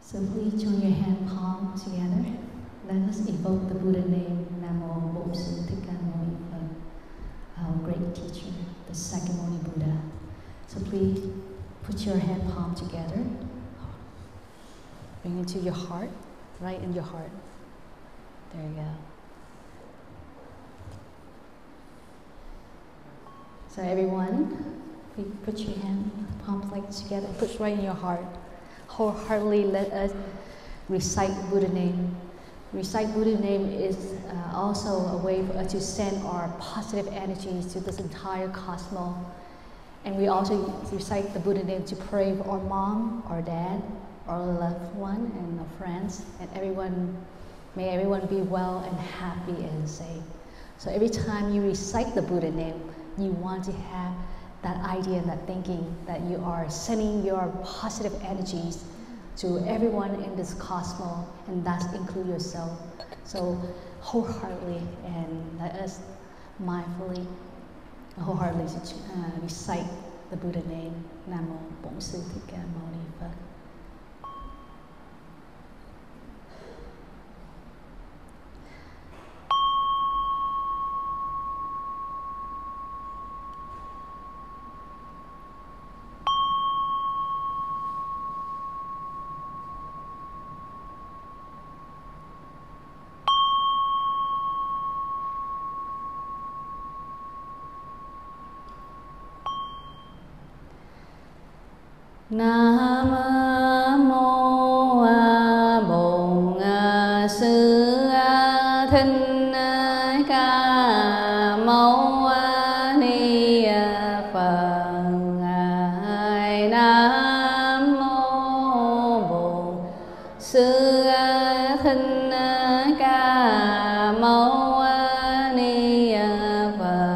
So please join your hand palm together. Let us evoke the Buddha name, Namo Bhikkhunī Thanh Die, our great teacher, the Sakyamuni Buddha. So please put your hand palm together. Bring it to your heart, right in your heart. There you go. So everyone, please put your hand palms like together, put right in your heart. Wholeheartedly let us recite Buddha name. Recite Buddha name is also a way for us to send our positive energies to this entire cosmos. And we also recite the Buddha name to pray for our mom, our dad, our loved one, and our friends, and everyone. May everyone be well and happy and safe. So every time you recite the Buddha name, you want to have that idea and that thinking that you are sending your positive energies to everyone in this cosmos, and that includes yourself. So wholeheartedly, and let us mindfully, wholeheartedly recite the Buddha name, Namo Bhikkhunī Thanh Die. Nam mô Bổn Sư Thích Ca Mâu Ni Phật. Nam mô Bổn Sư Thích Ca Mâu Ni Phật.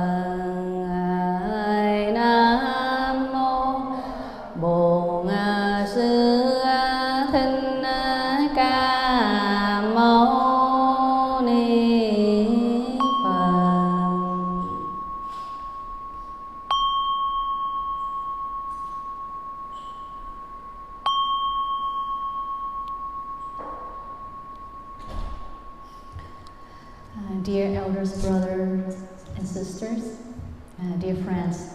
Nam mô Bổn Sư Thích Ca Mâu Ni Phật. Dear elders, brothers and sisters, dear friends,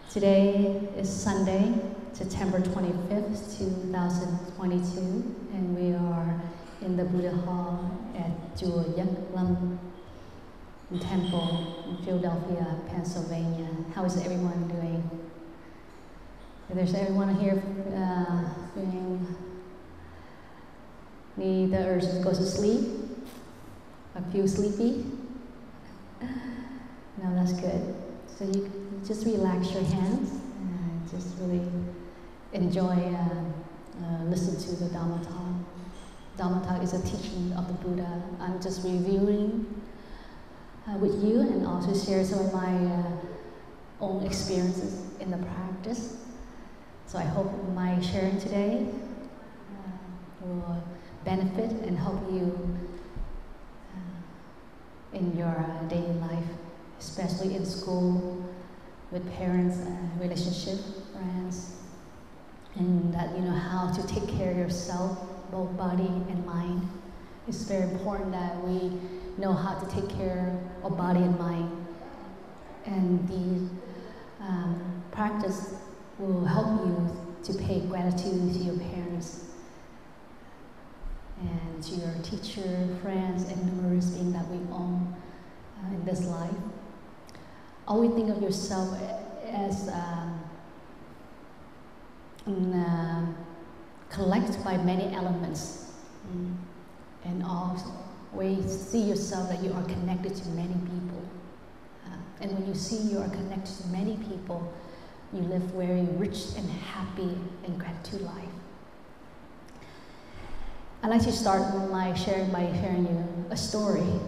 today is Sunday, September 25th, 2022, and we are in the Buddha Hall at Giác Lâm Temple in Philadelphia, Pennsylvania. How is everyone doing? If there's everyone here need the urge to go to sleep, or feel sleepy? No, that's good. So you just relax your hands and just really enjoy, listen to the Dharma talk. Dharma talk is a teaching of the Buddha. I'm just reviewing with you and also share some of my own experiences in the practice. So I hope my sharing today will benefit and help you in your daily life, especially in school, with parents, relationship, friends, and that you know how to take care of yourself, both body and mind. It's very important that we know how to take care of body and mind. And the practice will help you to pay gratitude to your parents and to your teacher, friends, and numerous beings that we own in this life. Always think of yourself as collected by many elements, and always see yourself that you are connected to many people. And when you see you are connected to many people, you live very rich and happy and gratitude life. I'd like to start my sharing by sharing you a story.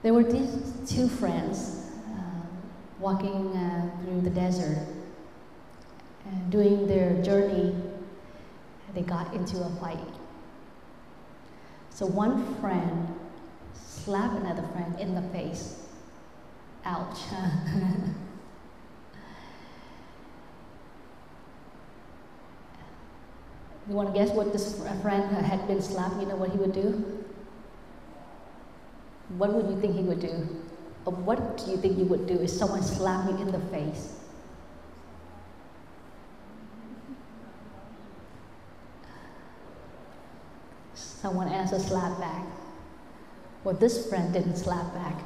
There were these two friends walking through the desert, and during their journey, they got into a fight. So one friend slapped another friend in the face. Ouch. You want to guess what this friend had been slapped? You know what he would do? What would you think he would do? Or what do you think you would do if someone slapped you in the face? Someone answered slap back. Well, this friend didn't slap back.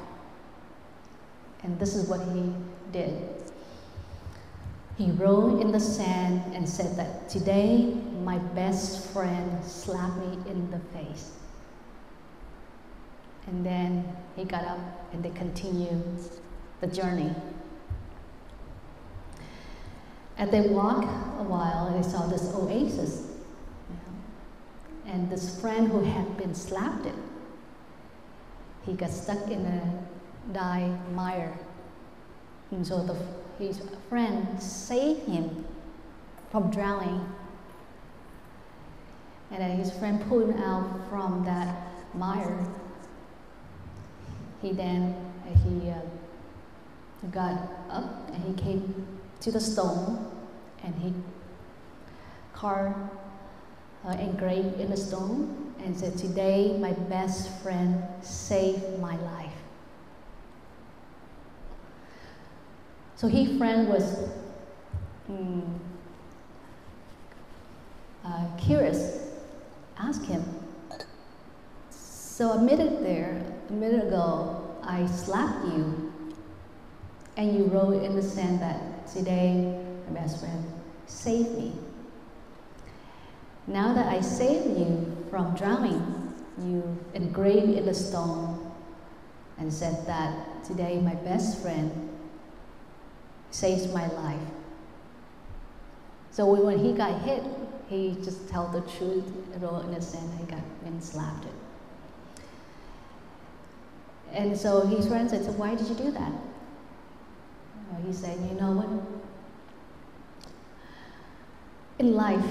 And this is what he did. He rolled in the sand and said that today my best friend slapped me in the face. And then he got up and they continued the journey. As they walked a while, they saw this oasis. And this friend who had been slapped, he got stuck in a dry mire. And so his friend saved him from drowning. And then his friend pulled him out from that mire. He got up and he came to the stone and he carved engraved in the stone and said, today my best friend saved my life. So his friend was curious, asked him, so a minute ago, I slapped you and you wrote in the sand that today my best friend saved me. Now that I saved you from drowning, you engraved in the stone and said that today my best friend saves my life. So when he got hit, he just told the truth, wrote in the sand, he got and slapped it. And so his friend said, so why did you do that? He said, you know what? In life,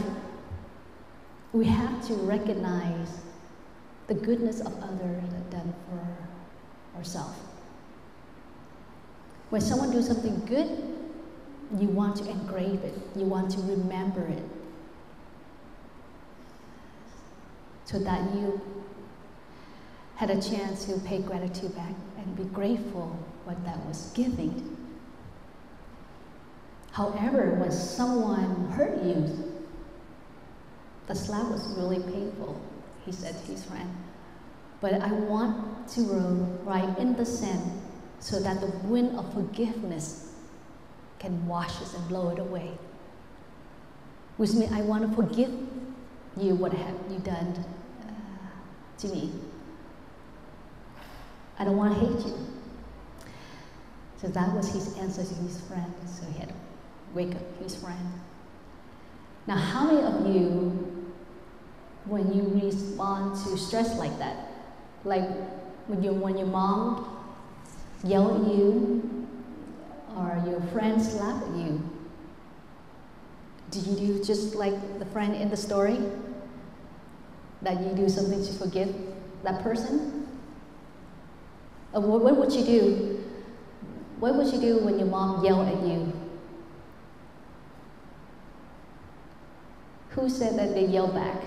we have to recognize the goodness of others done for ourselves. When someone does something good, you want to engrave it, you want to remember it, so that you had a chance to pay gratitude back and be grateful what that was giving. However, when someone hurt you, the slap was really painful, he said to his friend. But I want to roll right in the sand so that the wind of forgiveness can wash it and blow it away. Which means I want to forgive you what have you done to me. I don't want to hate you. So that was his answer to his friend. So he had to wake up his friend. Now, how many of you, when you respond to stress like that, like when your mom yell at you or your friend slap at you, do you do just like the friend in the story? That you do something to forgive that person? What would you do? What would you do when your mom yelled at you? Who said that they yelled back?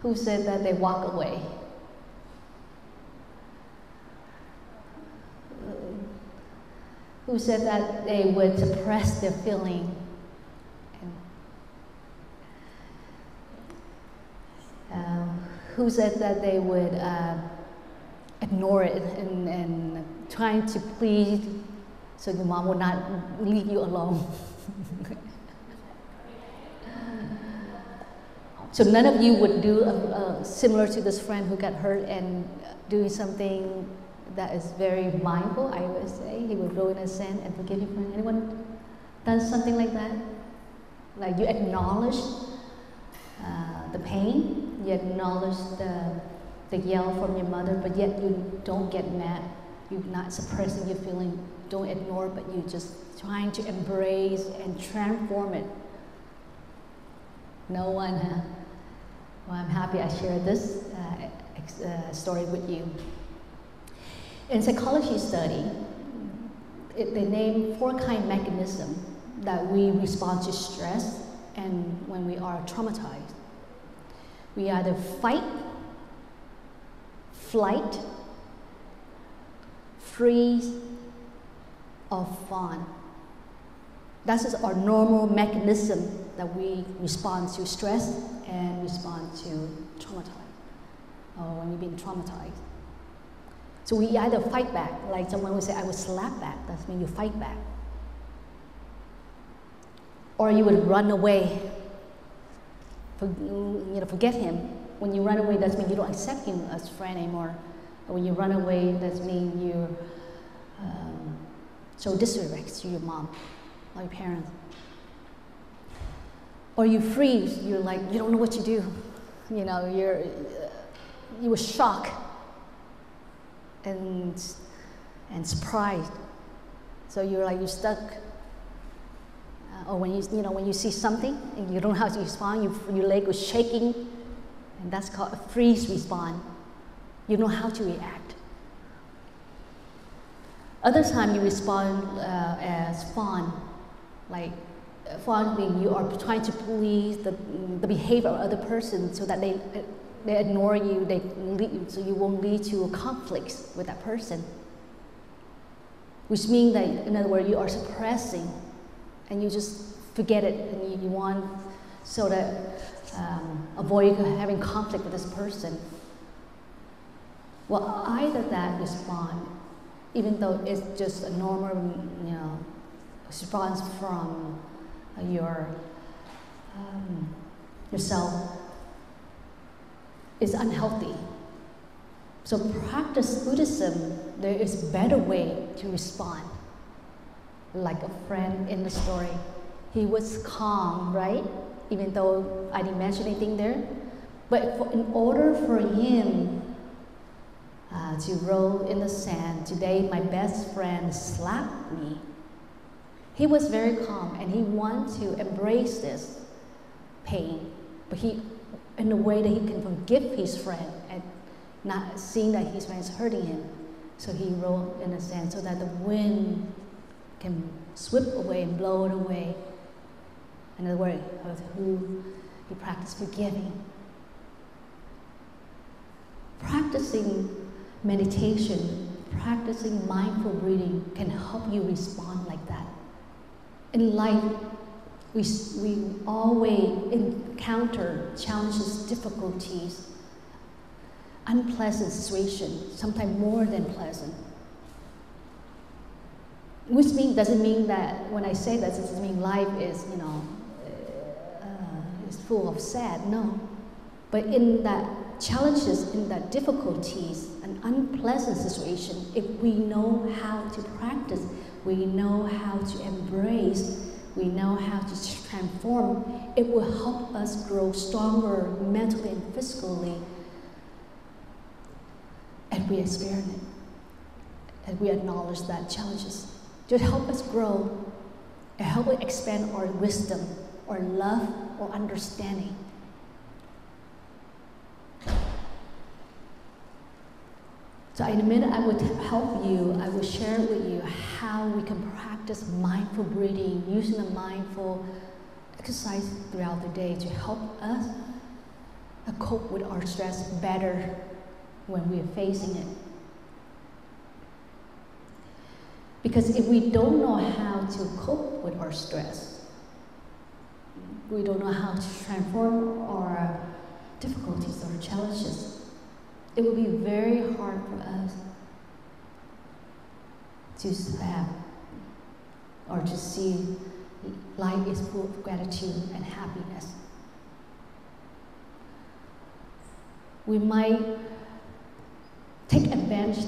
Who said that they walk away? Who said that they would suppress their feeling? Who said that they would ignore it and trying to please so your mom would not leave you alone? So none of you would do similar to this friend who got hurt and doing something that is very mindful, I would say. He would go in the sand and forgive your friend. Anyone done something like that? Like you acknowledge the pain, you acknowledge the yell from your mother, but yet you don't get mad. You're not suppressing your feeling. Don't ignore it, but you're just trying to embrace and transform it. No one, huh? Well, I'm happy I shared this story with you. In psychology study, they name 4 kind of mechanisms that we respond to stress and when we are traumatized. We either fight, flight, freeze, or fawn. That is our normal mechanism that we respond to stress and respond to when we've been traumatized. So we either fight back, like someone would say, I would slap back, that means you fight back. Or you would run away, forget him. When you run away, that means you don't accept him as a friend anymore. Or when you run away, that means you show disrespect to your mom or your parents. Or you freeze, you're like, you don't know what to do. You were shocked and surprised. So you're stuck. Or when you see something and you don't know how to respond, your leg was shaking, and that's called a freeze response. You don't know how to react. Other time you respond as fawn, like fawn being you are trying to please the behavior of other person so that they ignore you, so you won't lead to conflicts with that person. Which means that, in other words, you are suppressing and you just forget it and you want so that avoid having conflict with this person. Well, either that respond, even though it's just a normal response from yourself, is unhealthy. So practice Buddhism, there is better way to respond. Like a friend in the story. He was calm, right? Even though I didn't mention anything there. But in order for him to roll in the sand, today my best friend slapped me. He was very calm and he wanted to embrace this pain. But he, in a way that he can forgive his friend and not seeing that his friend is hurting him. So he rolled in the sand so that the wind can sweep away and blow it away. In other words, who he practiced forgiving. Practicing meditation, practicing mindful breathing can help you respond like that. In life, we always encounter challenges, difficulties, unpleasant situations, sometimes more than pleasant. Which doesn't mean that when I say that, it doesn't mean life is, is full of sad. No, but in that challenges, in that difficulties, an unpleasant situation, if we know how to practice, we know how to embrace, we know how to transform, it will help us grow stronger mentally and physically as we experience it, as we acknowledge that challenges. To help us grow and help us expand our wisdom, or love, or understanding. So in a minute, I would help you, I will share with you how we can practice mindful breathing, using the mindful exercise throughout the day to help us cope with our stress better when we are facing it. Because if we don't know how to cope with our stress, we don't know how to transform our difficulties or challenges, it will be very hard for us to have or to see life is full of gratitude and happiness. We might take advantage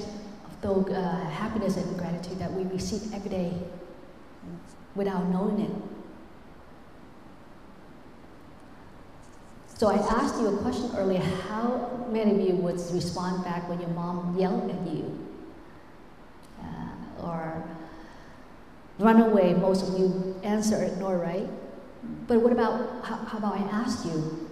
of the happiness and gratitude that we receive every day without knowing it. So I asked you a question earlier, how many of you would respond back when your mom yelled at you? Or run away, most of you answer ignore, right? But what about, how about I asked you,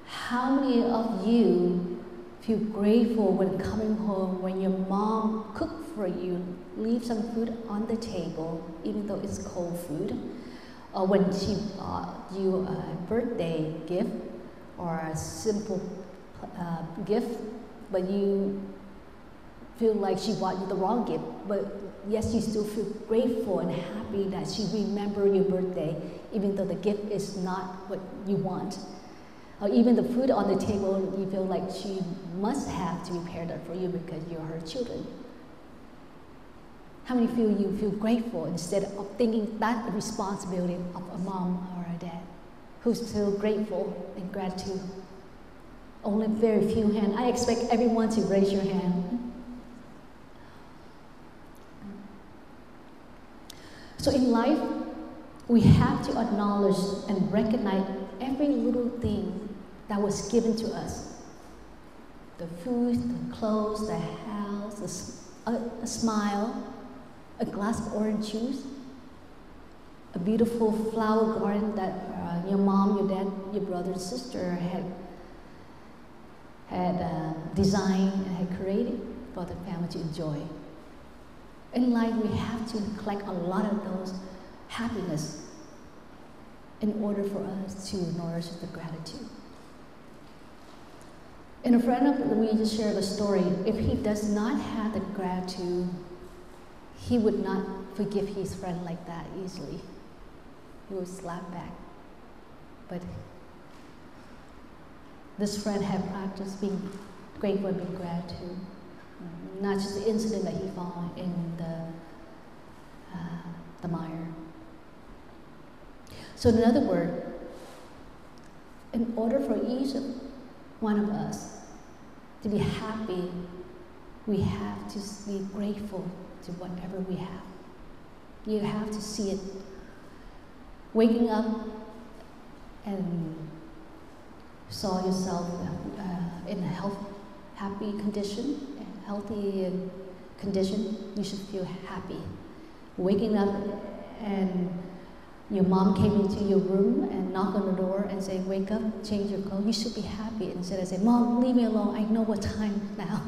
how many of you feel grateful when coming home, when your mom cooked for you, leave some food on the table, even though it's cold food, or when she bought you a birthday gift or a simple gift, but you feel like she bought you the wrong gift, but yes, you still feel grateful and happy that she remembered your birthday, even though the gift is not what you want. Or even the food on the table, you feel like she must have to prepare that for you because you're her children. How many feel you feel grateful instead of thinking that responsibility of a mom or a dad? Who's still grateful and gratitude? Only very few hands. I expect everyone to raise your hand. So in life, we have to acknowledge and recognize every little thing that was given to us. The food, the clothes, the house, a smile, a glass of orange juice, a beautiful flower garden that your mom, your dad, your brother and sister had designed and had created for the family to enjoy. In life, we have to collect a lot of those happiness in order for us to nourish the gratitude. And a friend of me just shared a story. If he does not have the gratitude, he would not forgive his friend like that easily. He would slap back. But this friend had practiced being grateful and being gratitude. Not just the incident that he found in the mire. So in other words, in order for each one of us to be happy, we have to be grateful to whatever we have. You have to see it. Waking up and saw yourself in a happy condition, healthy condition, you should feel happy. Waking up and your mom came into your room and knocked on the door and say, wake up, change your clothes, you should be happy. Instead of saying, Mom, leave me alone, I know what time now.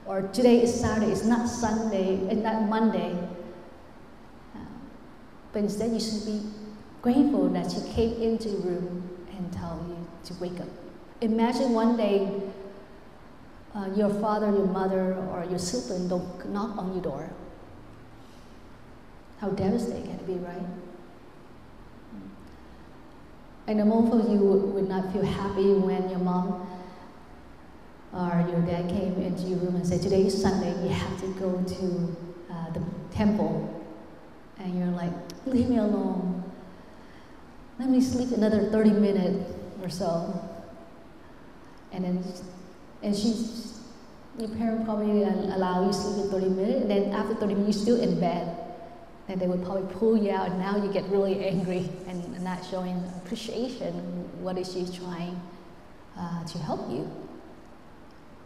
Or today is Saturday, it's not Sunday, it's not Monday. But instead you should be grateful that she came into your room and tell you to wake up. Imagine one day your father, your mother, or your sibling don't knock on your door. How devastating can it be, right? I know most of you would not feel happy when your mom or your dad came into your room and said, today is Sunday, you have to go to the temple. And you're like, leave me alone. Let me sleep another 30 minutes or so. And your parents probably allow you to sleep in 30 minutes, and then after 30 minutes, you're still in bed. And they would probably pull you out, and now you get really angry and not showing appreciation. What is she trying to help you?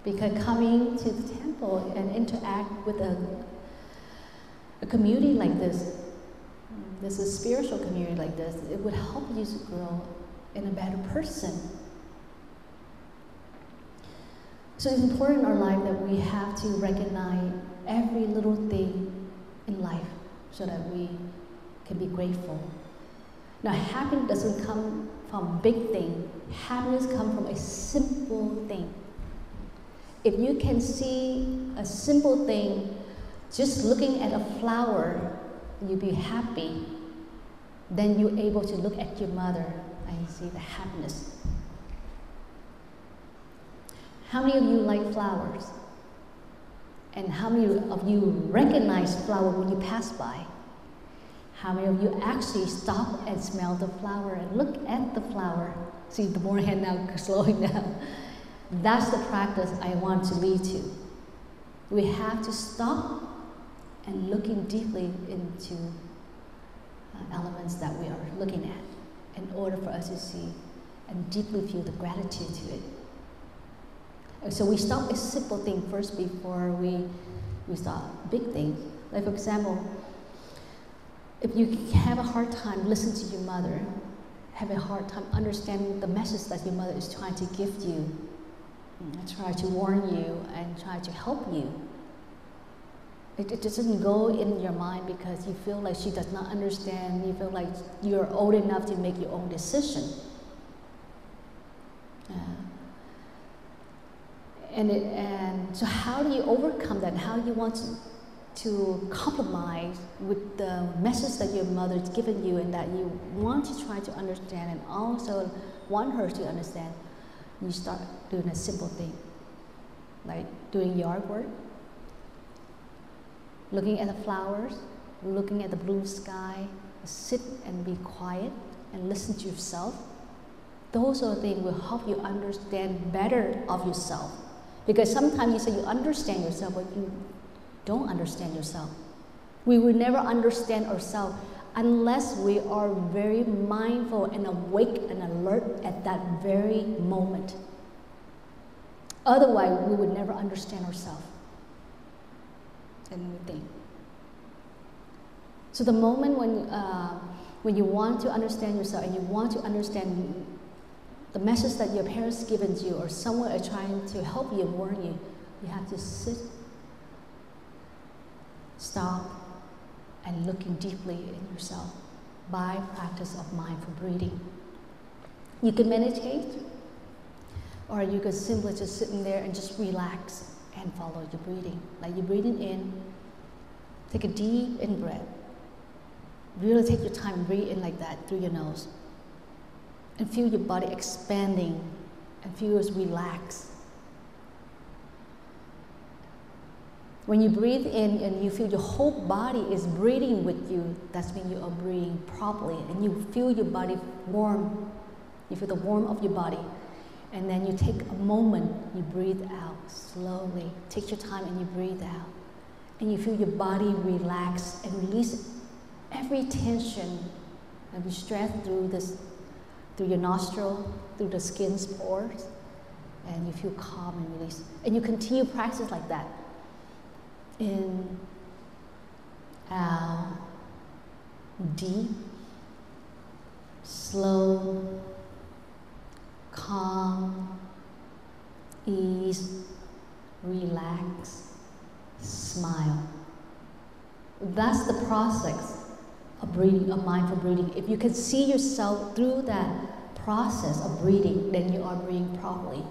Because coming to the temple and interact with a community like this is a spiritual community like this, it would help you to grow in a better person. So it's important in our life that we have to recognize every little thing in life so that we can be grateful. Now, happiness doesn't come from big things. Happiness comes from a simple thing. If you can see a simple thing, just looking at a flower, you'll be happy. Then you're able to look at your mother and see the happiness. How many of you like flowers? And how many of you recognize flowers when you pass by? How many of you actually stop and smell the flower and look at the flower? See, the more hand now slowing down. That's the practice I want to lead to. We have to stop and looking deeply into elements that we are looking at in order for us to see and deeply feel the gratitude to it. And so we stop a simple thing first before we start big things. Like for example, if you have a hard time listening to your mother, have a hard time understanding the message that your mother is trying to give you, try to warn you and try to help you, It doesn't go in your mind because you feel like she does not understand, you feel like you're old enough to make your own decision. And so how do you overcome that? How do you want to compromise with the message that your mother's given you and that you want to try to understand and also want her to understand? You start doing a simple thing, like doing yard work, looking at the flowers, looking at the blue sky, sit and be quiet and listen to yourself. Those sort of things will help you understand better of yourself. Because sometimes you say you understand yourself, but you don't understand yourself. We will never understand ourselves unless we are very mindful and awake and alert at that very moment. Otherwise, we would never understand ourselves. And we think. So the moment when you want to understand yourself and you want to understand the message that your parents given to you or someone are trying to help you, warn you, you have to sit, stop, and looking deeply in yourself by practice of mindful breathing. You can meditate, or you can simply just sit in there and just relax and follow your breathing. Like you're breathing in, take a deep in breath. Really take your time and breathe in like that through your nose. And feel your body expanding and feel it relax. When you breathe in and you feel your whole body is breathing with you, that's when you are breathing properly and you feel your body warm. You feel the warmth of your body. And then you take a moment, you breathe out slowly. Take your time and you breathe out. And you feel your body relax and release every tension and stress through your nostril, through the skin's pores, and you feel calm and release. And you continue practice like that. In, out, deep, slow, calm, ease, relax, smile. That's the process of breathing, of mindful breathing. If you can see yourself through that process of breathing, then you are breathing properly.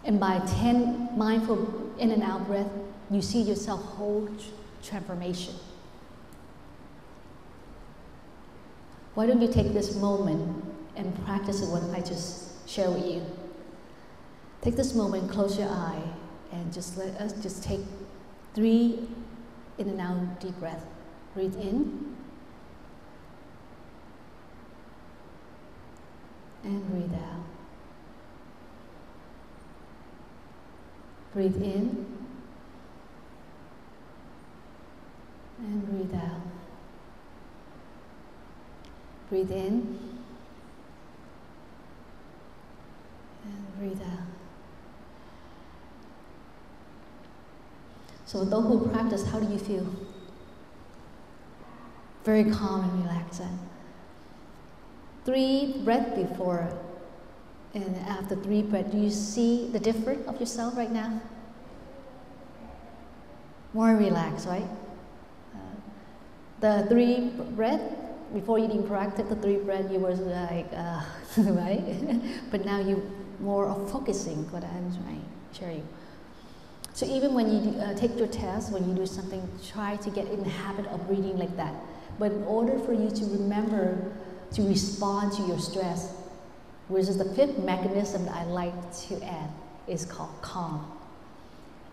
And by 10 mindful in and out breath, you see yourself whole transformation. Why don't you take this moment and practice what I just shared with you? Take this moment, close your eye, and just let us just take 3 in and out deep breath. Breathe in. And breathe out. Breathe in. And breathe out. Breathe in. And breathe out. So those who practice, how do you feel? Very calm and relaxed. 3 breaths before and after 3 breaths, do you see the difference of yourself right now? More relaxed, right? The 3 breaths, before you didn't practice the 3 breaths, you were like, right? But now you're more of focusing what I'm trying to share you. So even when you take your test, when you do something, try to get in the habit of breathing like that. But in order for you to remember to respond to your stress, which is the 5th mechanism that I like to add, is called calm.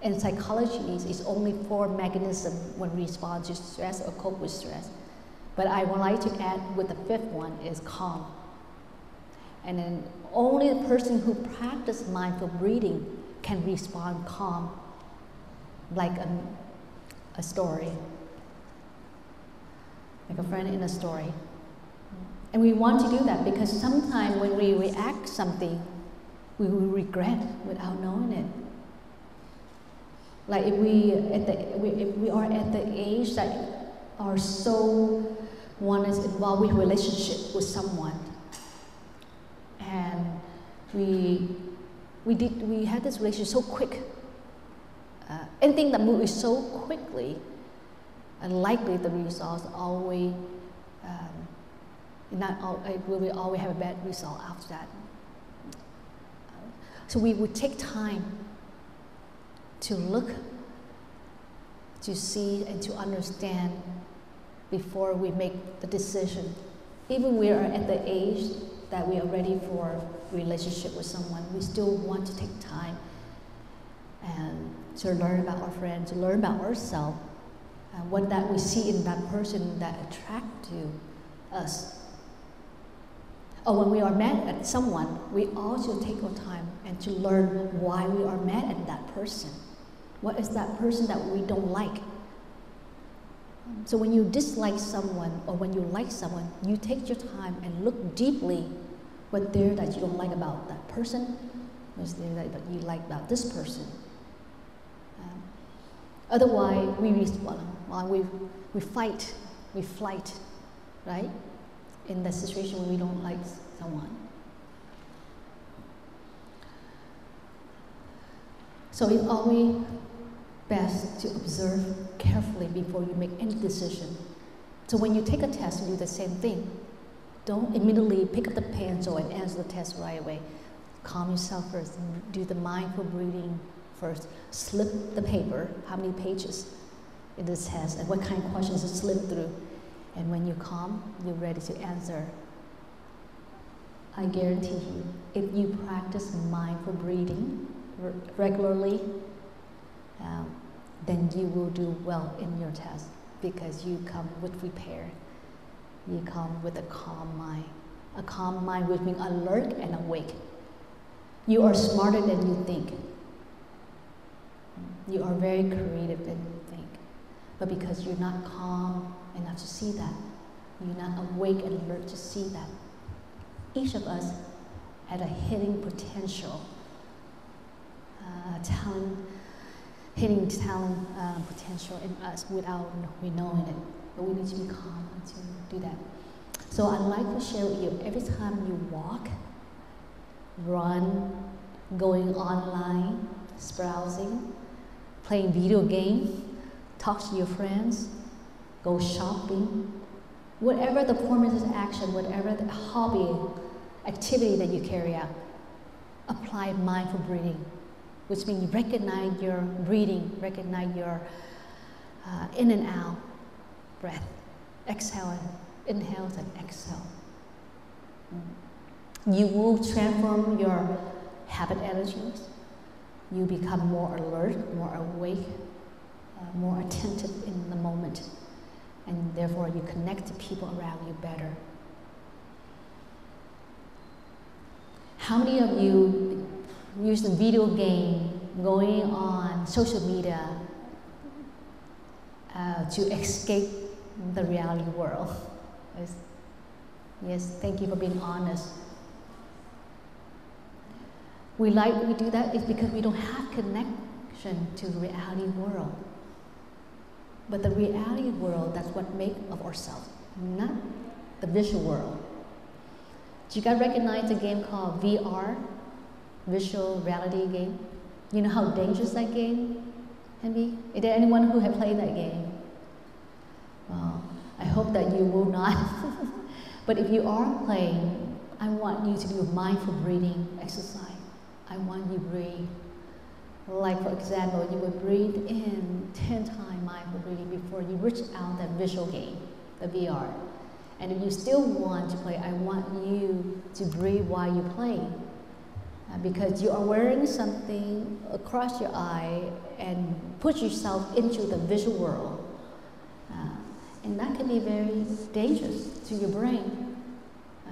In psychology, it's only 4 mechanisms when we respond to stress or cope with stress. But I would like to add with the 5th one is calm. And then only the person who practices mindful breathing can respond calm, like a story, like a friend in a story. And we want to do that because sometimes when we react something, we will regret without knowing it. Like if we are at the age that are so one is involved with relationship with someone, and we had this relationship so quick. Anything that moves so quickly, and likely the results always will always have a bad result after that. So we would take time to look, to see, and to understand before we make the decision. Even we are at the age that we are ready for relationship with someone, we still want to take time and to learn about our friends, to learn about ourselves, what that we see in that person that attract to us. Or when we are mad at someone, we also take our time and to learn why we are mad at that person. What is that person that we don't like? So when you dislike someone or when you like someone, you take your time and look deeply what there that you don't like about that person, what's there that you like about this person. Otherwise, we fight, we flight, right? In the situation when we don't like someone. So it's always best to observe carefully before you make any decision. So when you take a test, you do the same thing. Don't immediately pick up the pencil and answer the test right away. Calm yourself first, do the mindful breathing first. Slip the paper, how many pages in this test, and what kind of questions to slip through. And when you calm, you're ready to answer. I guarantee you, if you practice mindful breathing regularly, then you will do well in your test because you come with prepared. You come with a calm mind. A calm mind which means alert and awake. You are smarter than you think. You are very creative than you think. But because you're not calm enough to see that, you're not awake and alert to see that. Each of us had a hidden potential, hidden talent potential in us without we knowing it. But we need to be calm to do that. So I'd like to share with you, every time you walk, run, going online, browsing, playing video games, talk to your friends, go shopping, whatever the performance action, whatever the hobby, activity that you carry out, apply mindful breathing, which means you recognize your breathing, recognize your in and out breath, exhale, inhale and exhale. You will transform your habit energies. You become more alert, more awake, more attentive in the moment, and therefore you connect to people around you better. How many of you use the video game, going on social media to escape the reality world? Yes, thank you for being honest. We do that is because we don't have connection to the reality world. But the reality world, that's what makes of ourselves, not the visual world. Do you guys recognize a game called VR, Virtual Reality Game? You know how dangerous that game can be? Is there anyone who has played that game? Well, I hope that you will not. But if you are playing, I want you to do a mindful breathing exercise. I want you to breathe. Like for example, you would breathe in 10 times mindful breathing before you reach out that visual game, the VR. And if you still want to play, I want you to breathe while you play. Because you are wearing something across your eye and put yourself into the visual world. And that can be very dangerous to your brain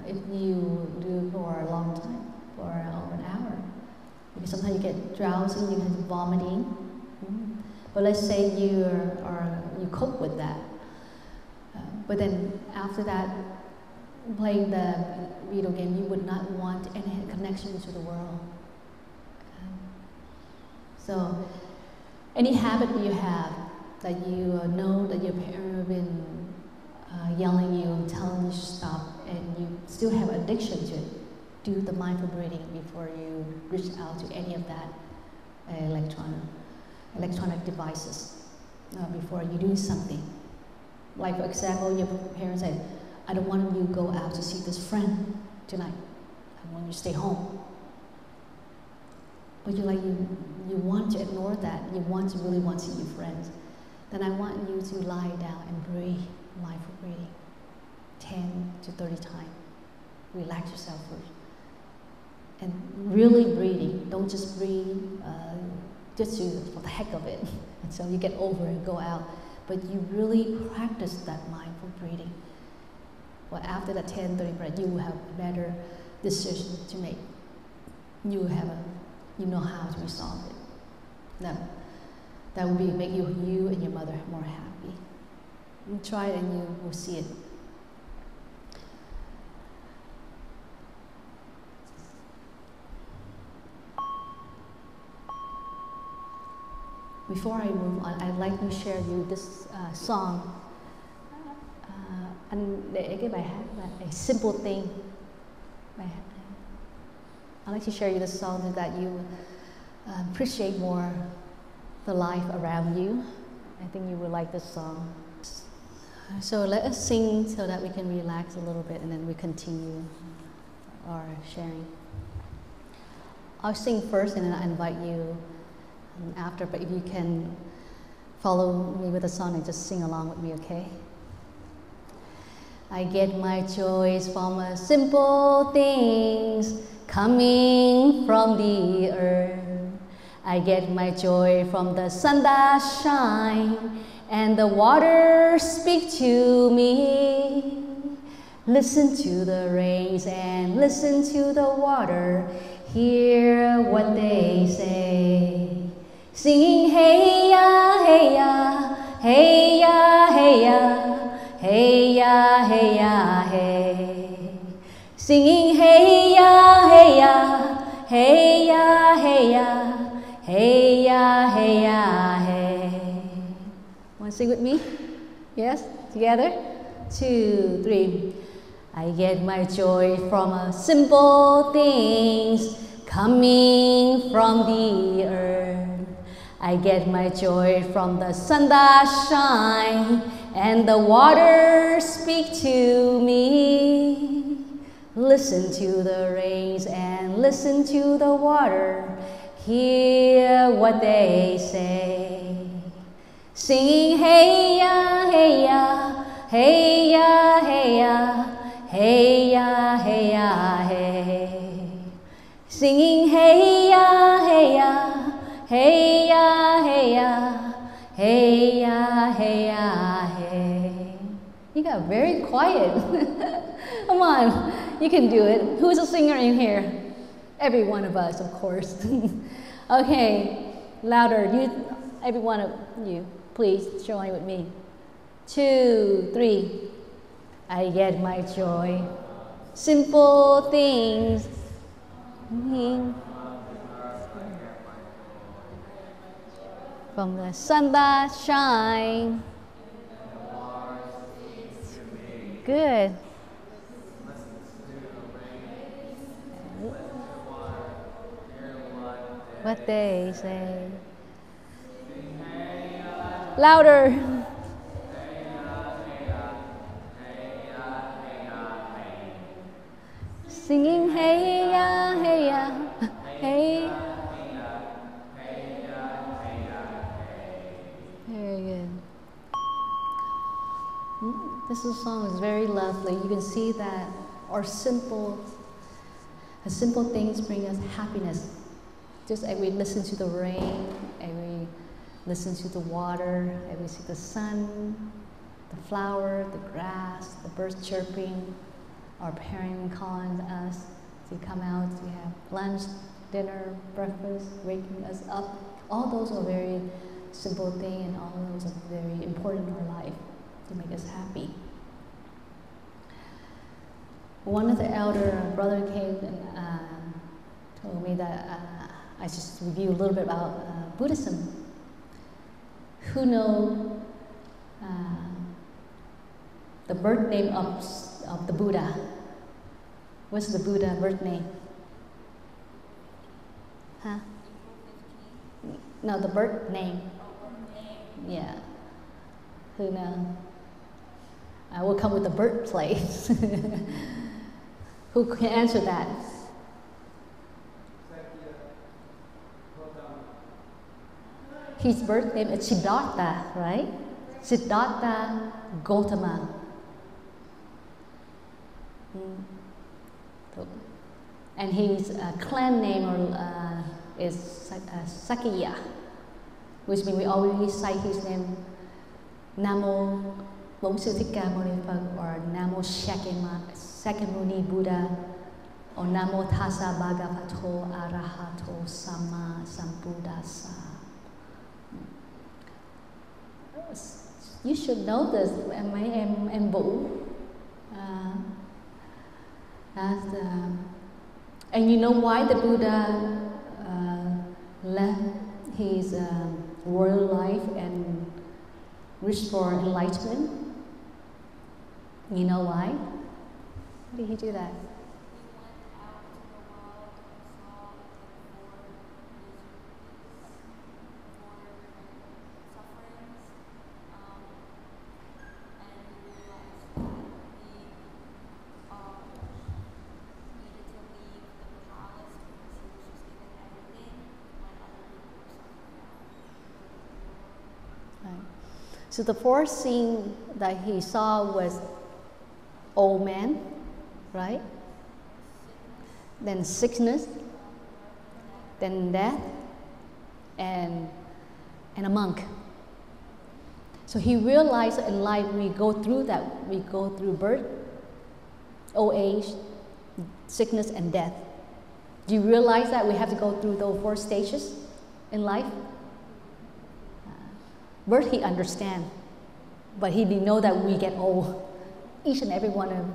if you do it for a long time, for over an hour. Because sometimes you get drowsy, you get vomiting. But let's say you cope with that. But then after that, playing the video game, you would not want any connection to the world. So any habit you have that you know that your parents have been yelling you, telling you to stop, and you still have addiction to it, do the mindful breathing before you reach out to any of that electronic devices, before you do something. Like for example, your parents say, I don't want you to go out to see this friend tonight. I want you to stay home. But you want to ignore that. You really want to see your friends. Then I want you to lie down and breathe, mindful breathing, 10 to 30 times. Relax yourself first. And really breathing. Don't just breathe just for the heck of it. And so you get over and go out. But you really practice that mindful breathing. Well, after that 10, 30 breath, you will have a better decision to make. You know how to resolve it. That will make you and your mother more happy. You try it and you will see it. Before I move on, I'd like to share you this song. Anh để cái bài hát là A Simple Thing. I'd like to share you this song so that you appreciate more the life around you. I think you will like this song. So let us sing so that we can relax a little bit and then we continue our sharing. I'll sing first and then I invite you after, but if you can follow me with the song and just sing along with me, okay? I get my joys from simple things coming from the earth. I get my joy from the sun that shines and the water speak to me. Listen to the rains and listen to the water, hear what they say. Singing hey ya, hey ya, hey ya, hey ya, hey ya, hey ya, hey. Singing hey ya, hey ya, hey ya, hey ya, hey ya, hey ya, hey. Want to sing with me? Yes? Together? 2, 3. I get my joy from simple things coming from the earth. I get my joy from the sun that shines and the water speak to me. Listen to the rains and listen to the water, hear what they say. Singing hey ya, hey ya, hey ya, hey ya, hey ya, hey ya, hey. Singing hey ya, hey ya, hey ya, hey ya, hey ya, hey ya, hey. You got very quiet. Come on, you can do it. Who's a singer in here? Every one of us, of course. Okay, louder. Every one of you, please join with me. 2, 3. I get my joy. Simple things. From the sun that shines. Good. What they say. Louder. Singing hey ya, hey ya, hey. Very good. This song is very lovely. You can see that our simple things bring us happiness. Just as we listen to the rain, as we listen to the water, as we see the sun, the flower, the grass, the birds chirping, our parents calling us to come out to have lunch, dinner, breakfast, waking us up. All those are very simple things, and all those are very important in our life to make us happy. One of the elder brother came and told me that I just review a little bit about Buddhism. Who know the birth name of the Buddha? What's the Buddha birth name? Huh? No, the birth name. Yeah. Who know? I will come with the birthplace. Who can answer that? His birth name is Siddhartha, right? Siddhartha Gautama. And his clan name is Sakya, which means we always recite his name Namo Bổn Sư Thích Ca Mâu Ni Phật, or Namo Shakyamuni Buddha, or Namo Tassa Bhagavato Arahato Sama Sambuddhassa. You should know this, mấy em Vũ. And you know why the Buddha left his royal life and wished for enlightenment? You know why? Why did he do that? So the first scene that he saw was old man, right? Then sickness, then death, and a monk. So he realized in life we go through that. We go through birth, old age, sickness, and death. Do you realize that we have to go through those 4 stages in life? Birth he understand, but he didn't know that we get old. Each and every one of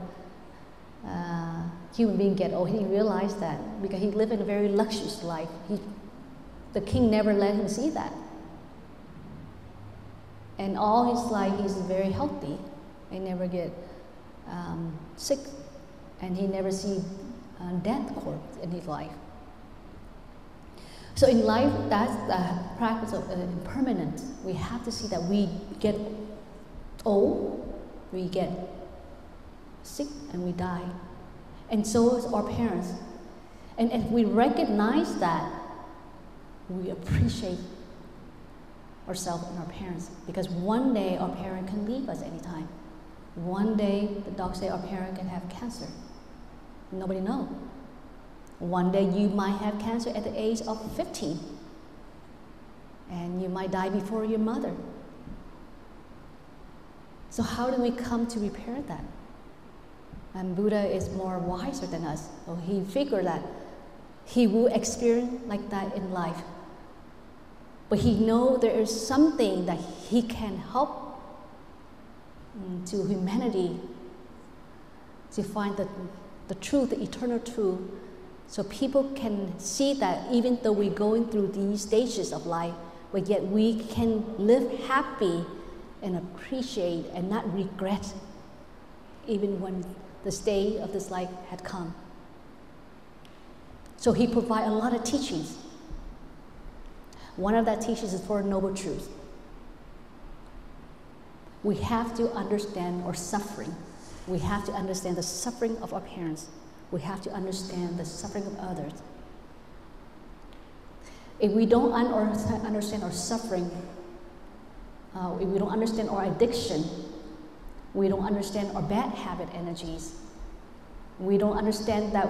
human beings get old. He didn't realize that because he lived in a very luxurious life. The king never let him see that. And all his life he's very healthy. He never get sick, and he never see death corpse in his life. So in life, that's the practice of impermanence. We have to see that we get old, we get sick, and we die. And so is our parents. And if we recognize that, we appreciate ourselves and our parents, because one day our parent can leave us anytime. One day, the doctor say our parent can have cancer. Nobody knows. One day you might have cancer at the age of 15, and you might die before your mother. So how do we come to repair that? And Buddha is more wiser than us. So he figured that he will experience like that in life. But he knows there is something that he can help to humanity to find the truth, the eternal truth. So people can see that even though we're going through these stages of life, but yet we can live happy and appreciate and not regret even when the stage of this life had come. So he provides a lot of teachings. One of that teachings is Four Noble Truths. We have to understand our suffering. We have to understand the suffering of our parents. We have to understand the suffering of others. If we don't understand our suffering, if we don't understand our addiction, we don't understand our bad habit energies, we don't understand that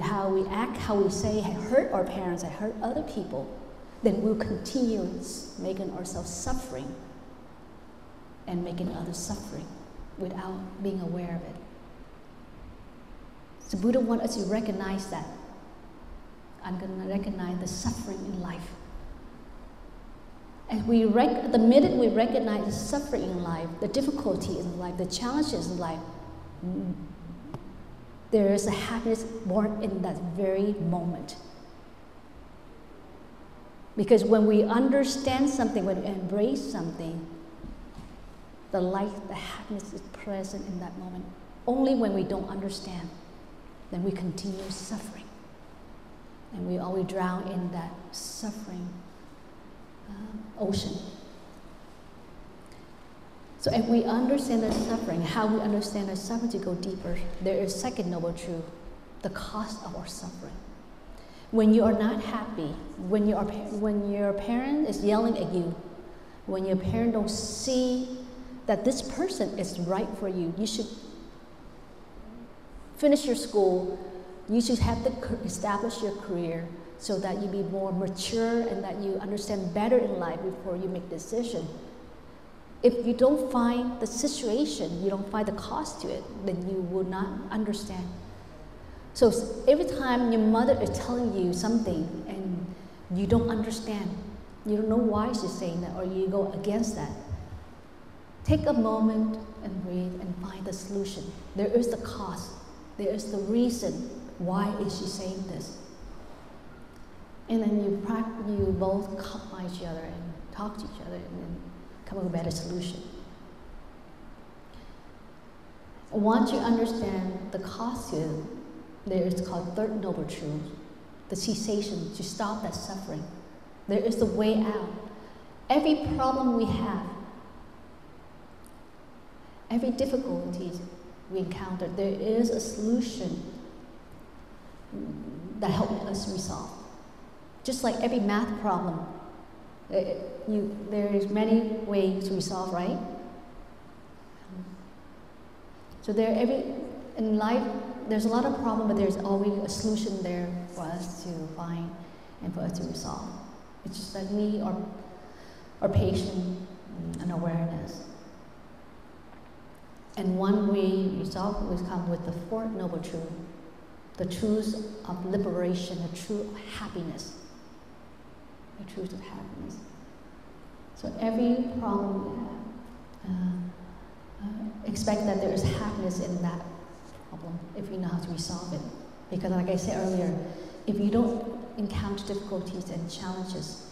how we act, how we say hurt our parents, hurt other people, then we'll continue making ourselves suffering and making others suffering without being aware of it. So Buddha wants us to recognize that. I'm going to recognize the suffering in life. And the minute we recognize the suffering in life, the difficulty in life, the challenges in life, there is a happiness born in that very moment. Because when we understand something, when we embrace something, the light, the happiness is present in that moment. Only when we don't understand, then we continue suffering. And we always drown in that suffering ocean. So if we understand the suffering, how we understand the suffering to go deeper, there is second noble truth, the cost of our suffering. When you are not happy, when your parent is yelling at you, when your parent don't see that this person is right for you, you should finish your school, you should have to establish your career so that you be more mature and that you understand better in life before you make decision. If you don't find the situation, you don't find the cost to it, then you will not understand. So every time your mother is telling you something and you don't understand, you don't know why she's saying that, or you go against that, take a moment and breathe and find the solution. There is the cost. There is the reason why is she saying this. And then you both come by each other and talk to each other and then come up with a better solution. Once you understand the cost here, there is called third noble truth, the cessation, to stop that suffering. There is the way out. Every problem we have, every difficulty we encounter, there is a solution that helps us resolve. Just like every math problem, there is many ways to resolve, right? So in life, there's a lot of problems, but there's always a solution there for us to find and for us to resolve. It's just that we are patient and awareness. And one way we resolve will come with the fourth noble truth, the truth of liberation, the truth of happiness. The truth of happiness. So every problem we have, expect that there is happiness in that problem if we know how to resolve it. Because like I said earlier, if you don't encounter difficulties and challenges,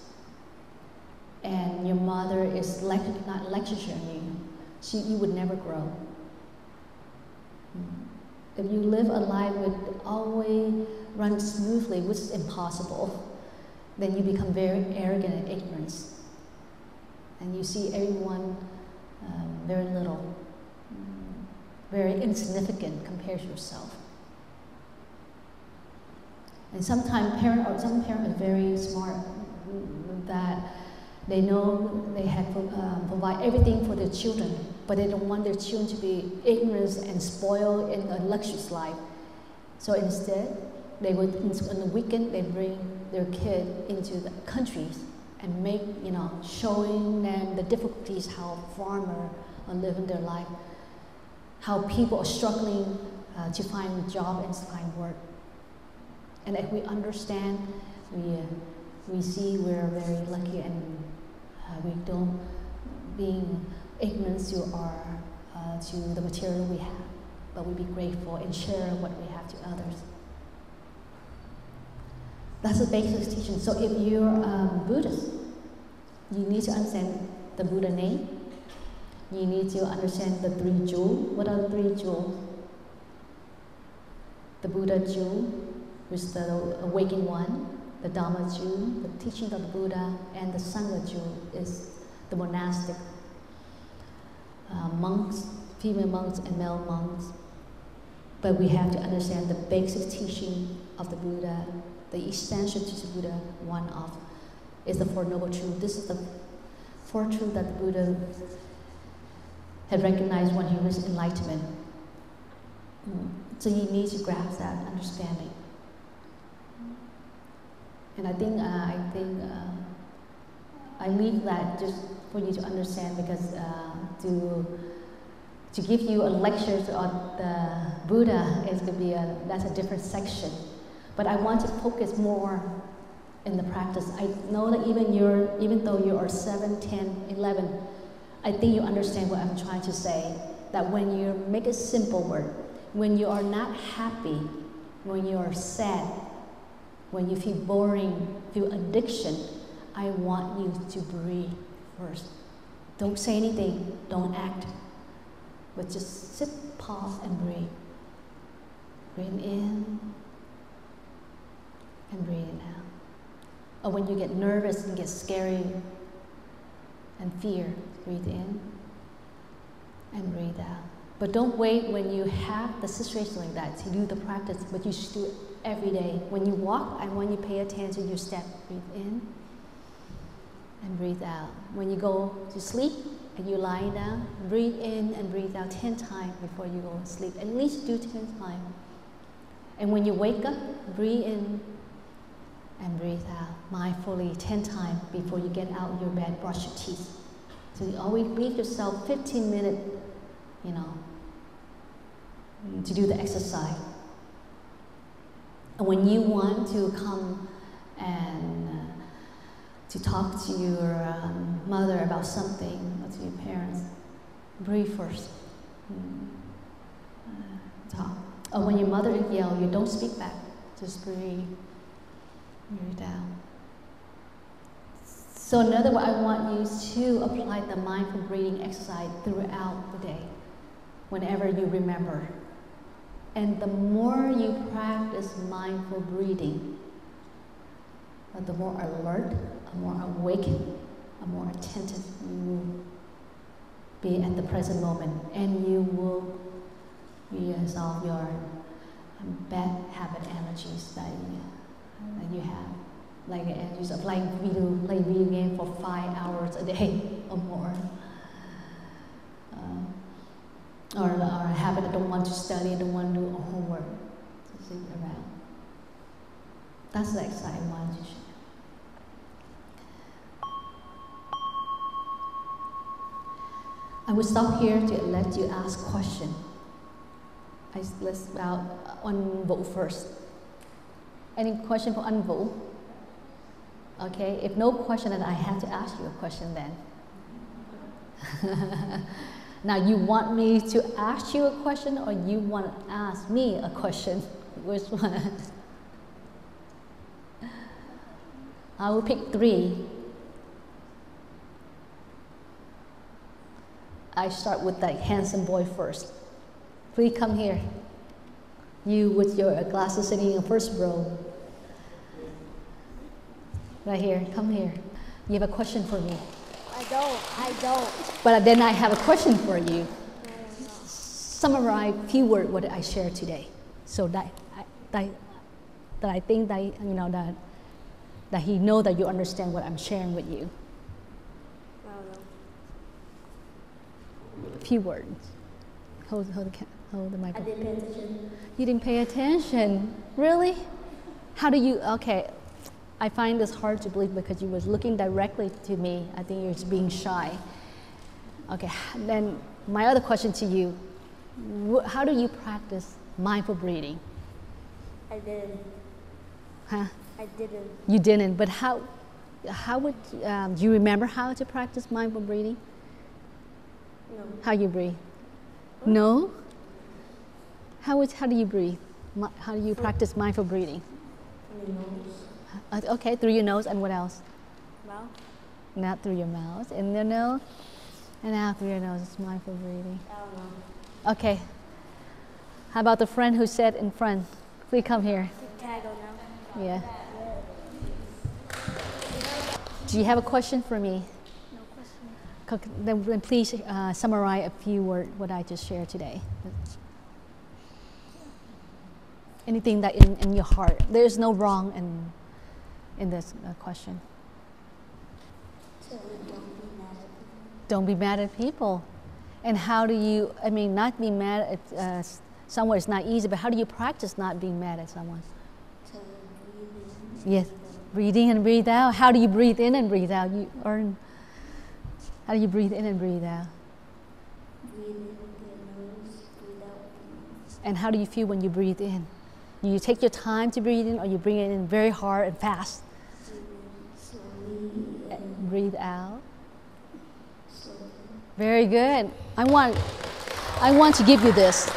and your mother is not lecturing you, you would never grow. If you live a life with always run smoothly, which is impossible, then you become very arrogant and ignorant. And you see everyone very little, very insignificant compared to yourself. And sometimes some parents are very smart, that they know they have to provide everything for their children, but they don't want their children to be ignorant and spoiled in a luxurious life. So instead, they would, on the weekend, they bring their kid into the countries and make, showing them the difficulties how farmers are living their life, how people are struggling to find a job and find work. And if we understand, we see we're very lucky, and we don't being ignorant to the material we have, but we be grateful and share what we have to others. That's the basic teaching. So if you're Buddhist, you need to understand the Buddha name. You need to understand the three jewels. What are the three jewels? The Buddha jewel, which is the awakened one. The Dharma jewel, the teaching of the Buddha, and the Sangha jewel is the monastic monks, female monks and male monks. But we have to understand the basic teaching of the Buddha, the essential teaching of the Buddha, one of is the Four Noble Truths. This is the Four Truths that the Buddha had recognized when he was enlightenment. So you need to grasp that understanding. And I think I leave that just for you to understand, because to give you a lecture on the Buddha is going to be that's a different section. But I want to focus more in the practice. I know that even though you are 7, 10, 11, I think you understand what I'm trying to say. That when you make a simple word, when you are not happy, when you are sad, when you feel boring, feel addiction, I want you to breathe first. Don't say anything, don't act, but just sit, pause, and breathe. Breathe in and breathe out. Or when you get nervous and get scary and fear, breathe in and breathe out. But don't wait when you have the situation like that to do the practice, but you should do it every day. When you walk, I want you to pay attention to your step. Breathe in and breathe out. When you go to sleep and you lie down, breathe in and breathe out 10 times before you go to sleep. At least do 10 times. And when you wake up, breathe in and breathe out mindfully 10 times before you get out of your bed, brush your teeth. So you always leave yourself 15 minutes, to do the exercise. And when you want to come and to talk to your mother about something, or to your parents, breathe first. Talk. Or when your mother yells, you don't speak back, just breathe. Breathe down. So another way, I want you to apply the mindful breathing exercise throughout the day, whenever you remember. And the more you practice mindful breathing, the more alert, more awake, more attentive you will be at the present moment, and you will resolve your bad habit energies that you have. Like energies of playing video game for 5 hours a day or more. Or a habit I don't want to study, don't want to do homework, to sit around. That's the exercise I want to share. I will stop here to let you ask questions. Let's about Anh Vũ first. Any question for Anh Vũ? Okay, if no question, then I have to ask you a question then. Now, you want me to ask you a question, or you want to ask me a question? Which one? I will pick 3. I start with that handsome boy first. Please come here. You with your glasses sitting in the first row. Right here, come here. You have a question for me? I don't. But then I have a question for you. Summarize a few words what I shared today, so that I think that that he know that you understand what I'm sharing with you. I don't know. A few words. Hold the microphone. I didn't pay attention. You didn't pay attention, really? How do you? Okay. I find this hard to believe because you was looking directly to me. I think you're just being shy. Okay, then my other question to you, how do you practice mindful breathing? I didn't. Huh? I didn't. You didn't, but how would, do you remember how to practice mindful breathing? No. How you breathe? No? How do you breathe? How do you practice mindful breathing? In the nose. Okay, through your nose, and what else? Mouth. Not through your mouth, in your nose, and out through your nose. It's mindful breathing. I don't know. Okay. How about the friend who sat in front? Please come here. Can I go now? Yeah. Do you have a question for me? No question. Then please summarize a few words what I just shared today. Anything that in your heart. There is no wrong in this question. So Don't be mad at people. And how do you, not be mad at someone is not easy, but how do you practice not being mad at someone? to breathe in. Yes, breathing and breathe out. How do you breathe in and breathe out? How do you breathe in and breathe out? Breathe in with your nose, breathe out with your nose. And how do you feel when you breathe in? Do you take your time to breathe in, or you bring it in very hard and fast? Breathe in slowly And breathe out. slowly. Very good. I want to give you this,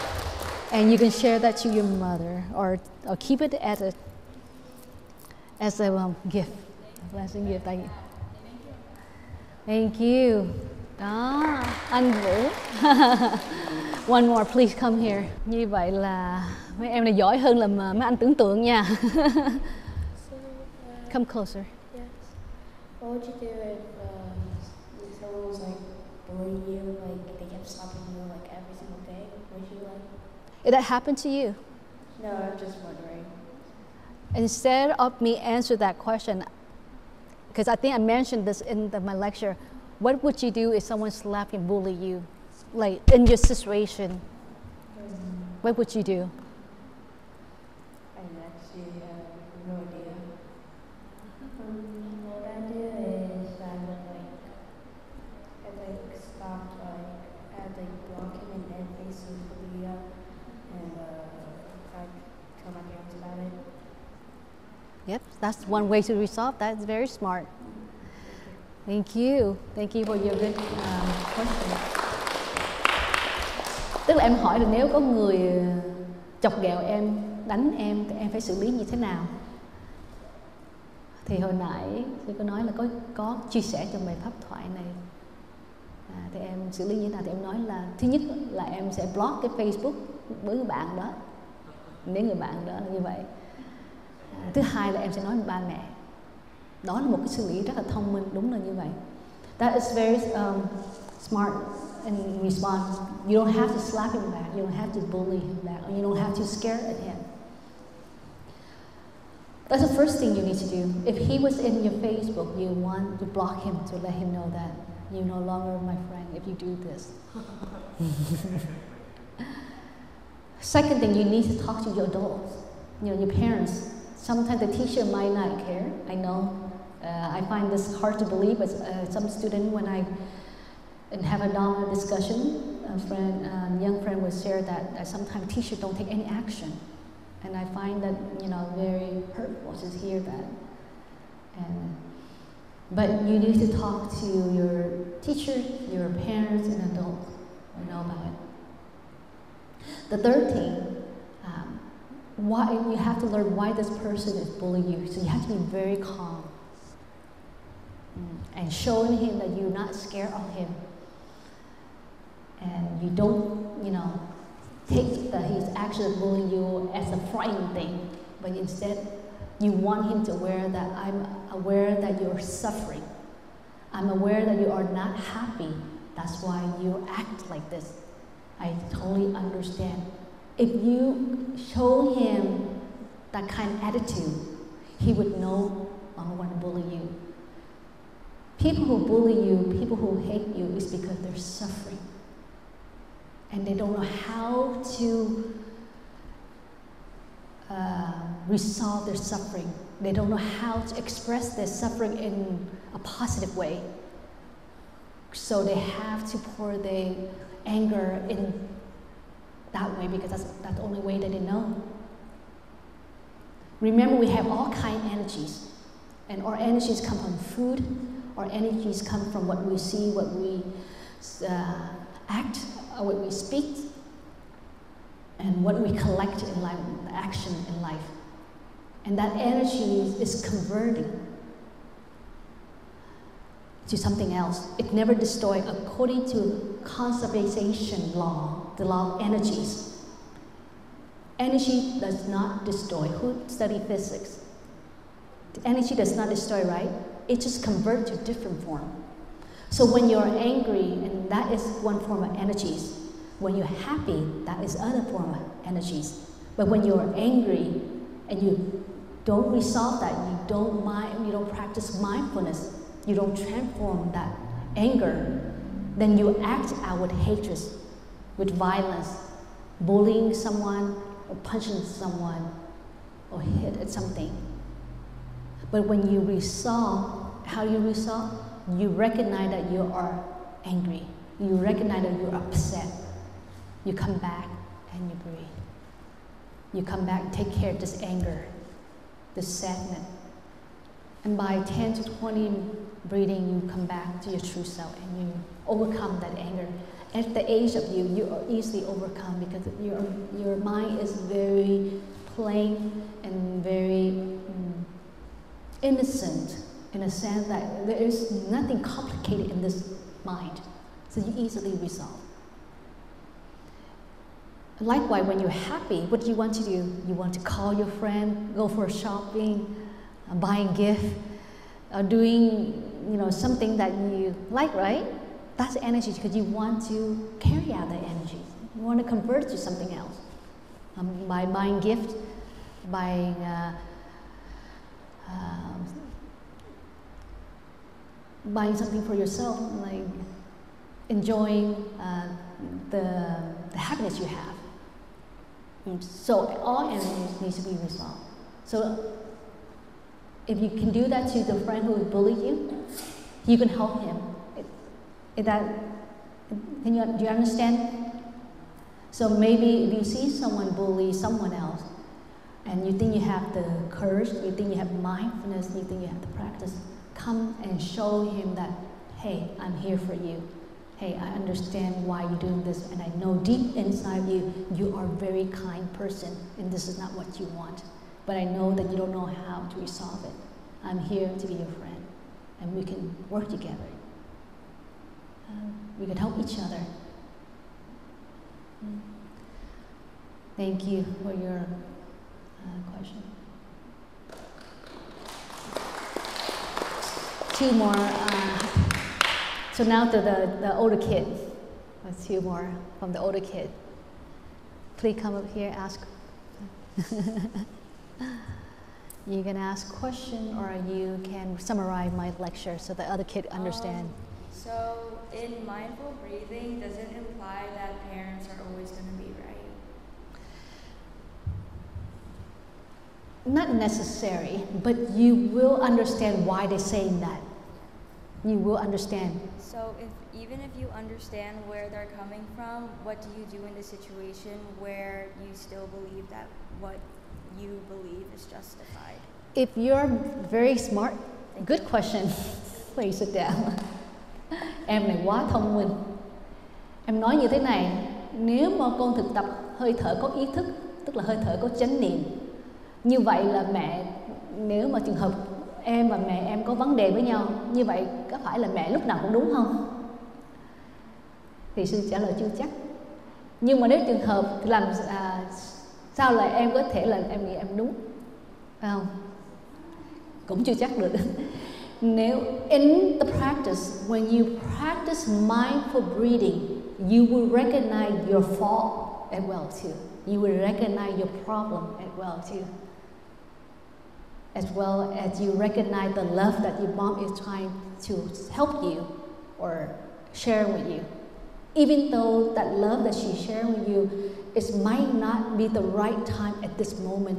and you can share that to your mother, or keep it as a gift, a blessing gift. Thank you. Đó, anh Vũ. One more, please come here. Như vậy là mấy em này giỏi hơn là mấy anh tưởng tượng nha. Come closer. Yes. What would you do if someone was like bullying you, like they kept stopping you, Did that happen to you? No, I'm just wondering. Instead of me answer that question, because I think I mentioned this in my lecture, what would you do if someone slapped and bullied you, like in your situation? What would you do? I actually have no idea. What I do is I would stop, I block him in every social media and I tell my parents about it. Yep, that's one way to resolve that. It's very smart. Thank you. Thank you for your good question. Tức là em hỏi là nếu có người chọc ghẹo em, đánh em, thì em phải xử lý như thế nào? Thì hồi nãy tôi có nói là có chia sẻ trong bài pháp thoại này. Thì em xử lý như thế nào? Thì em nói là thứ nhất là em sẽ block cái Facebook với người bạn đó, nếu người bạn đó là như vậy. Thứ hai là em sẽ nói với ba mẹ. Đó là một cái xử lý rất là thông minh, đúng là như vậy. That is very smart in response. You don't have to slap him back, you don't have to bully him back, or you don't have to scare at him. That's the first thing you need to do. If he was in your Facebook, you want to block him to let him know that you're no longer my friend if you do this. Second thing, you need to talk to your adults, your parents. Sometimes the teacher might not care, I know. I find this hard to believe, but some student, when I have a Dharma discussion, a young friend would share that sometimes teachers don't take any action. And I find that, very hurtful to hear that. But you need to talk to your teachers, your parents, and adults who know about it. The third thing, why you have to learn why this person is bullying you. So you have to be very calm and showing him that you're not scared of him, and you don't, take his action of bullying you as a frightening thing, but instead you want him to aware that I'm aware that you're suffering. I'm aware that you are not happy. That's why you act like this. I totally understand. If you show him that kind of attitude, he would no longer want to bully you. People who bully you, people who hate you, is because they're suffering. And they don't know how to resolve their suffering. They don't know how to express their suffering in a positive way. So they have to pour their anger in that way because that's the only way that they know. Remember, we have all kind of energies, and our energies come from food, our energies come from what we see, what we act, what we speak, and what we collect in life, the action in life. And that energy is converting to something else. It never destroys according to conservation law, the law of energies. Energy does not destroy. Who study physics? The energy does not destroy, right? It just converts to different form. So when you're angry, and that is one form of energies. When you're happy, that is other form of energies. But when you're angry and you don't resolve that, you don't practice mindfulness, you don't transform that anger, then you act out with hatred, with violence, bullying someone, or punching someone, or hit at something. But when you resolve, how do you resolve? You recognize that you are angry. You recognize that you're upset. You come back and you breathe. You come back and take care of this anger, this sadness. And by 10 to 20 breathing, you come back to your true self and you overcome that anger. At the age of you are easily overcome because your mind is very plain and very innocent in a sense that there is nothing complicated in this mind. So you easily resolve. Likewise, when you're happy, what do you want to do? You want to call your friend, go for shopping, buying gift, doing something that you like, right? That's energy because you want to carry out that energy. You want to convert it to something else. by buying gifts, by buying something for yourself, like enjoying the happiness you have. So all enemies need to be resolved. So if you can do that to the friend who bullied you, you can help him. Do you understand? So maybe if you see someone bully someone else, and you think you have the courage, you think you have mindfulness, you think you have the practice, come and show him that, hey, I'm here for you. Hey, I understand why you're doing this, and I know deep inside you, you are a very kind person, and this is not what you want. But I know that you don't know how to resolve it. I'm here to be your friend, and we can work together. We can help each other. Thank you for your question. Two more. So now to the older kid. Two more from the older kid. Please come up here, ask. You can ask a question, or you can summarize my lecture so the other kid understand. So in mindful breathing, does it imply that parents are always going to be right? Not necessary, but you will understand why they're saying that. You will understand. So even if you understand where they're coming from, what do you do in the situation where you still believe that what you believe is justified? If you're very smart, good question. Please sit down. Em này quá thông minh. Em nói như thế này, nếu mà con thực tập hơi thở có ý thức, tức là hơi thở có chánh niệm, như vậy là mẹ, nếu mà trường hợp em và mẹ em có vấn đề với nhau, như vậy có phải là mẹ lúc nào cũng đúng không? Thì sư trả lời chưa chắc. Nhưng mà nếu trường hợp làm sao là em có thể là em nghĩ em đúng, phải không? Cũng chưa chắc được. Nếu in the practice, when you practice mindful breathing, you will recognize your fault as well too. You will recognize your problem as well too. As well as you recognize the love that your mom is trying to help you or share with you. Even though that love that she shared with you, it might not be the right time at this moment.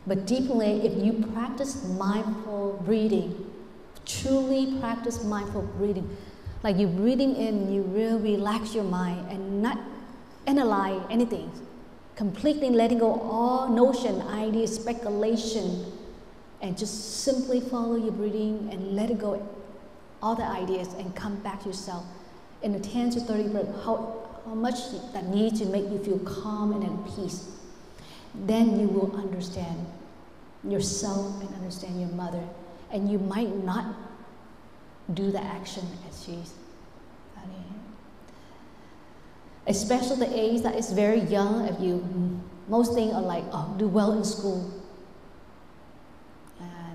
But deeply, if you practice mindful breathing, truly practice mindful breathing, like you're breathing in, you really relax your mind and not analyze anything, completely letting go all notion, ideas, speculation, and just simply follow your breathing and let it go all the ideas and come back to yourself. In the 10 to 30 breath, how much that needs to make you feel calm and at peace. Then you will understand yourself and understand your mother, and you might not do the action as she's studying. Especially the age that is very young of you. Most things are like, oh, do well in school.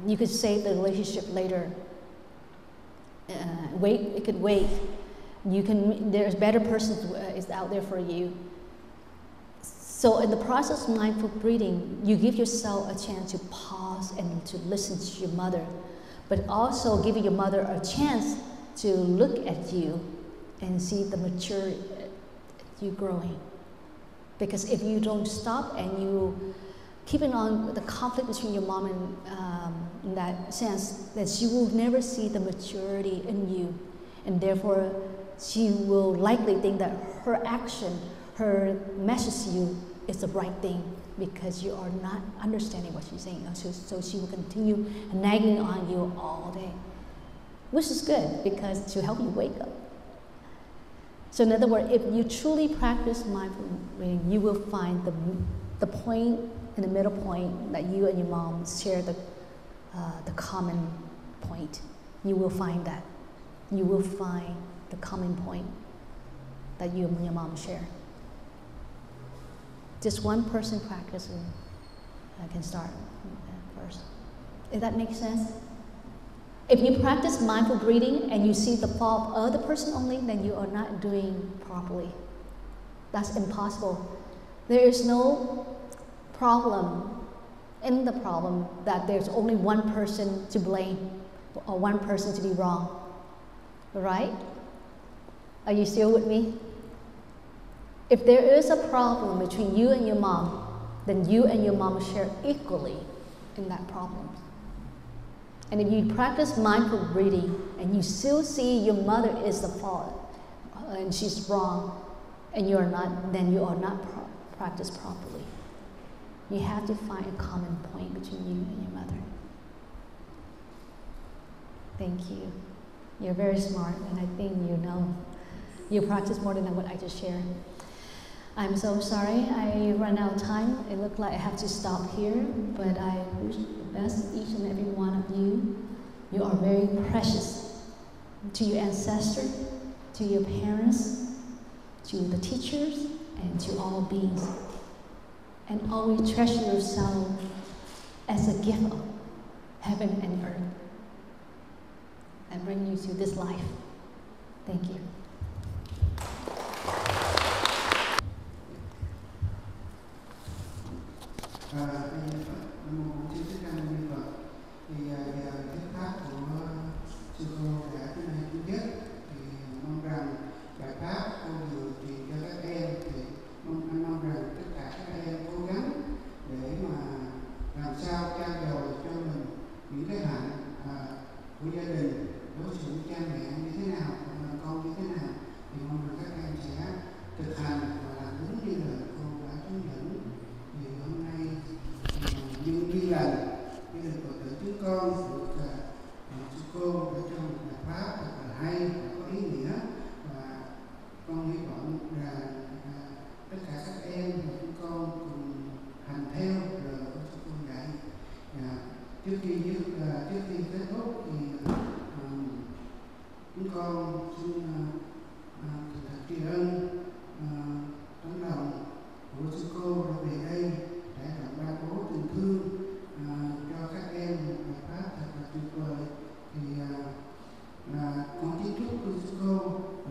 You could save the relationship later. Wait, it could wait. You can. There's better person is out there for you. So in the process of mindful breathing, you give yourself a chance to pause and to listen to your mother, but also giving your mother a chance to look at you and see the maturity you growing. Because if you don't stop and you keeping on the conflict between your mom and in that sense, that she will never see the maturity in you, and therefore she will likely think that her action, her message to you is the right thing because you are not understanding what she's saying. So she will continue nagging on you all day, which is good because to help you wake up. So in other words, if you truly practice mindful breathing, you will find the point in the middle point that you and your mom share the common point. You will find that. You will find the common point that you and your mom share. Just one person practicing can start first. Does that make sense? If you practice mindful breathing and you see the fault of the person only, then you are not doing properly. That's impossible. There is no problem in the problem that there's only one person to blame or one person to be wrong. Right? Are you still with me? If there is a problem between you and your mom, then you and your mom share equally in that problem. And if you practice mindful breathing and you still see your mother is the fault and she's wrong and you are not, then you are not practiced properly. You have to find a common point between you and your mother. Thank you. You're very smart, and I think you know. You practice more than what I just shared. I'm so sorry I ran out of time. It looked like I have to stop here, but I wish the best each and every one of you. You are very precious to your ancestors, to your parents, to the teachers, and to all beings. And always treasure yourself as a gift of heaven and earth and bring you to this life. Thank you. Giờ thuyết pháp của sư cô đã tới nay chấm dứt, thì mong rằng bài pháp cô vừa truyền cho các em, thì mong rằng tất cả các em cố gắng để mà làm sao trao dồi cho mình những cái hạnh của gia đình, đối xử cha mẹ như thế nào, làm con như thế nào, thì mong rằng các em sẽ thực hành và làm đúng như lời cô đã hướng dẫn. Thì hôm nay như lần như được Phật tử chúng con được sư cô đã cho một bài pháp thật là hay và có ý nghĩa, và con hy vọng rằng tất cả các em và chúng con cùng hành theo lời của sư cô dạy. Trước khi kết thúc thì chúng con xin thật tri ân tấm lòng của sư cô đã về đây để rộng ban bố tình thương cho các em một bài pháp thật là tuyệt vời. Thì con kính chúc sư cô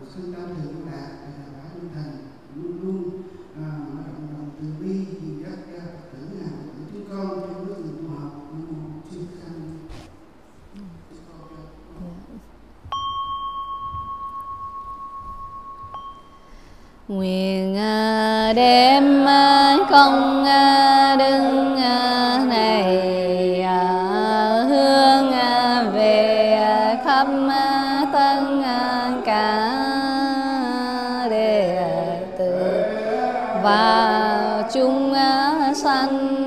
được xưng tâm thượng lạc và là bả tinh thần luôn luôn mở rộng lòng từ bi dìu dắt cho Phật tử nào của chúng con trong bước đường tu học như một siêu khanh. Nguyện đem công đức này hướng về khắp tất cả đệ tử và chúng sanh